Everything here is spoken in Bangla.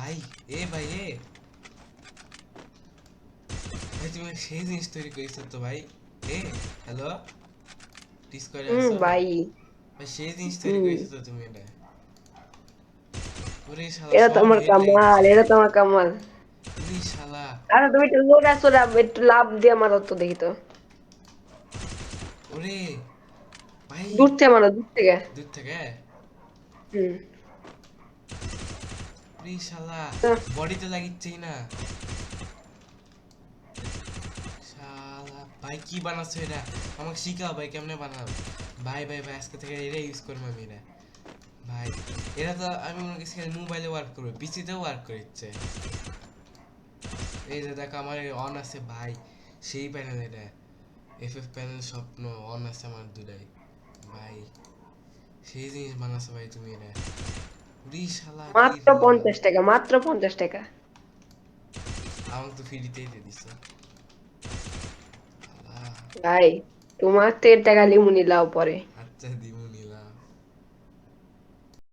ভাই ভাই ভাই তুমি সেই জিনিস তৈরি করেছো তো ভাই। হ্যালো, ডিসকর্ডে আসো ভাই। ভাই, সেই জিনিস তৈরি হুম। করেছো তো তুমি এটা। ওরে শালা এটা তো সব আমার হেড কামাল, লাগিচ্ছে। এটা তো আমার কামাল। ওরে শালা। আচ্ছা তুমি একটু লোড়া চোরা একটু লাভ দিয়ে মারো তো দেখি তো। ওরে ভাই, দূর থেকে মারো, দূর থেকে। দূর থেকে। হুম। ওরে শালা, আহ, বডিতে লাগিচ্ছেই না। শালা ভাই কি বানাচ্ছো এটা? আমাকে শিখাও ভাই কেমনে বানাও। ভাই ভাই ভাই আজকে থেকে এটা ইউজ করবো আমি এটা। ভাই এটা তো আমি মনে করছি মোবাইলে ওয়ার্ক করবে, পিসিতেও ওয়ার্ক করছে। এই যে দেখো আমার অন আছে ভাই, সেই প্যানেল এটা। প্যানেল স্বপ্ন অন আছে আমার দুটাই। ভাই সেই জিনিস বানাচ্ছো ভাই তুমি এটা। উরি শালা কি মাত্র রে। 50 টাকা, মাত্র 50 টাকা। আমাকে তো ফ্রিতেই দিয়ে দিছো। ভাই তোমার 13 টাকা লিমুনি লাও পরে।